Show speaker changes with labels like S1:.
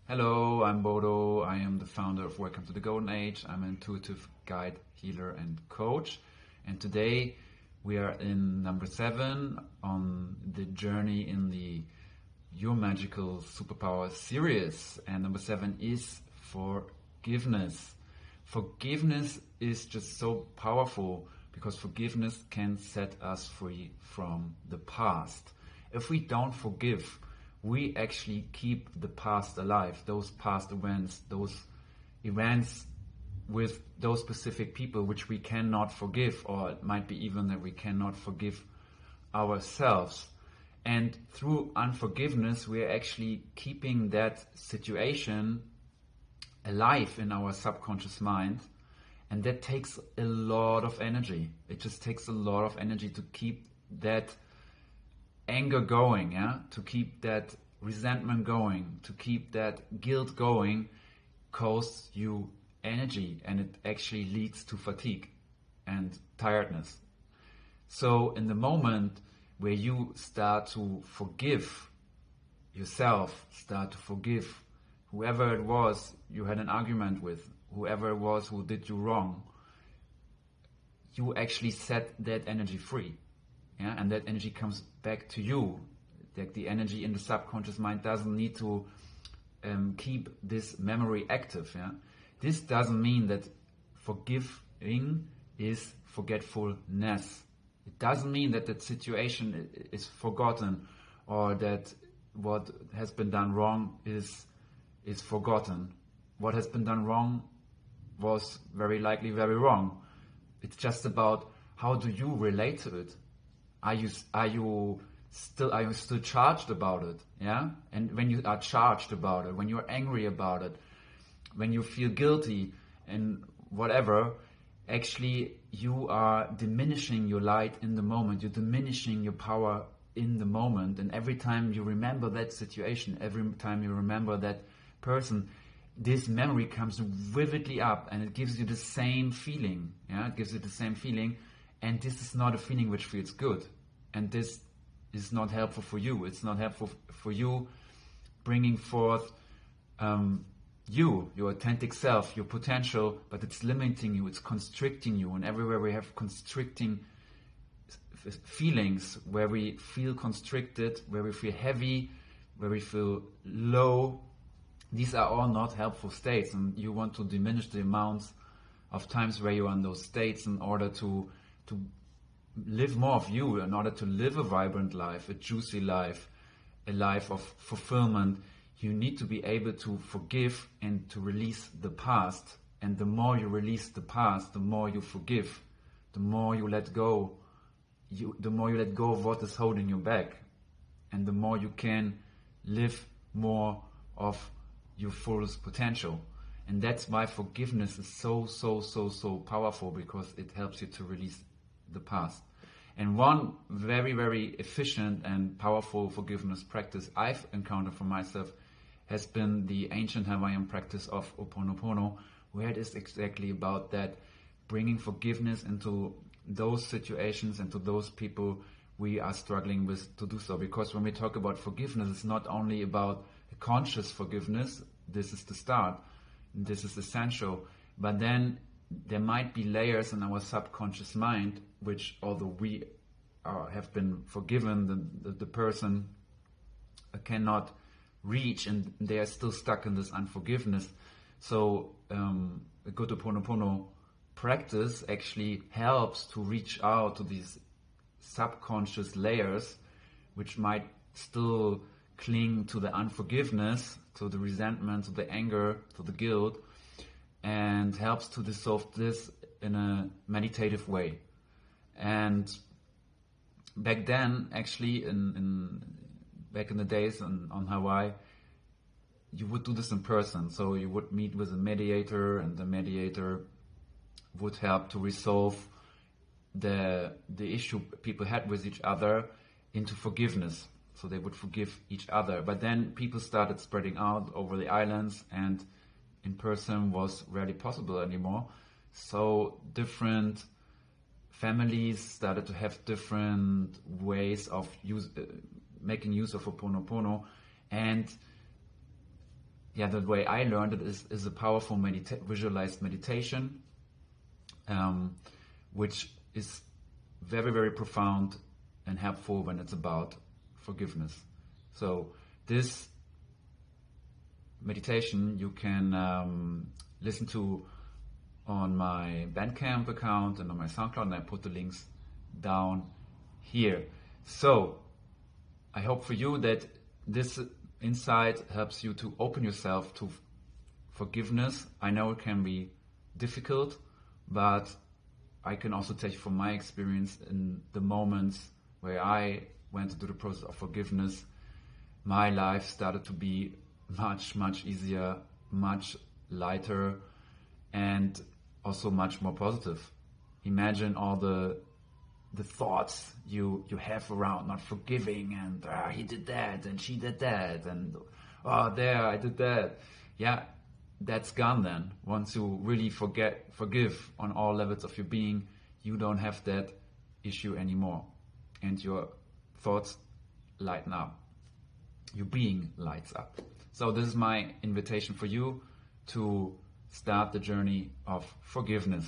S1: Hello, I'm Bodo. I am the founder of Welcome to the Golden Age. I'm an intuitive guide, healer, and coach. And today we are in number 7 on the journey in the Your Magical Superpower series. And number 7 is forgiveness. Forgiveness is just so powerful because forgiveness can set us free from the past. If we don't forgive, we actually keep the past alive, those past events, those events with those specific people which we cannot forgive, or it might be even that we cannot forgive ourselves. And through unforgiveness, we are actually keeping that situation alive in our subconscious mind. And that takes a lot of energy. It just takes a lot of energy to keep that anger going, to keep that resentment going, to keep that guilt going, costs you energy, and it actually leads to fatigue and tiredness. So in the moment where you start to forgive yourself, start to forgive whoever it was you had an argument with, whoever it was who did you wrong, you actually set that energy free. And that energy comes back to you. Like the energy in the subconscious mind doesn't need to keep this memory active. This doesn't mean that forgiving is forgetfulness. It doesn't mean that that situation is forgotten, or that what has been done wrong is forgotten. What has been done wrong was very likely very wrong. It's just about how do you relate to it. Are you still charged about it? And when you are charged about it, when you're angry about it, when you feel guilty and whatever, actually you are diminishing your light in the moment. You're diminishing your power in the moment. And every time you remember that situation, every time you remember that person, this memory comes vividly up, and it gives you the same feeling. It gives you the same feeling. And this is not a feeling which feels good. And this is not helpful for you. It's not helpful for you bringing forth your authentic self, your potential, but it's limiting you, it's constricting you. And everywhere we have constricting feelings, where we feel constricted, where we feel heavy, where we feel low, these are all not helpful states. And you want to diminish the amounts of times where you are in those states in order to live more of you, in order to live a vibrant life, a juicy life, a life of fulfillment. You need to be able to forgive and to release the past. And the more you release the past, the more you forgive, the more you let go, the more you let go of what is holding you back, and the more you can live more of your fullest potential. And that's why forgiveness is so powerful, because it helps you to release the past. And one very, very efficient and powerful forgiveness practice I've encountered for myself has been the ancient Hawaiian practice of Ponopono, where it is exactly about that, bringing forgiveness into those situations and to those people we are struggling with to do so. Because when we talk about forgiveness, it's not only about conscious forgiveness. This is the start. This is essential. But then there might be layers in our subconscious mind which, although we have been forgiven, the person cannot reach, and they are still stuck in this unforgiveness. So a good Ponopono practice actually helps to reach out to these subconscious layers which might still cling to the unforgiveness, to the resentment, to the anger, to the guilt, and helps to dissolve this in a meditative way. And back then, actually, back in the days on Hawaii, you would do this in person. So you would meet with a mediator, and the mediator would help to resolve the issue people had with each other into forgiveness. So they would forgive each other. But then people started spreading out over the islands, and in person was rarely possible anymore. So different families started to have different ways of making use of Ponopono. And the way I learned it is a powerful visualized meditation, which is very, very profound and helpful when it's about forgiveness. So this meditation you can listen to on my Bandcamp account and on my Soundcloud, and I put the links down here. So I hope for you that this insight helps you to open yourself to forgiveness. I know it can be difficult, but I can also tell you from my experience, in the moments where I went through the process of forgiveness, my life started to be much, much easier, much lighter, and also much more positive. Imagine all the thoughts you have around not forgiving, and he did that and she did that, and I did that. Yeah, that's gone then. Once you really forgive on all levels of your being, you don't have that issue anymore, and your thoughts lighten up. Your being lights up. So this is my invitation for you to start the journey of forgiveness.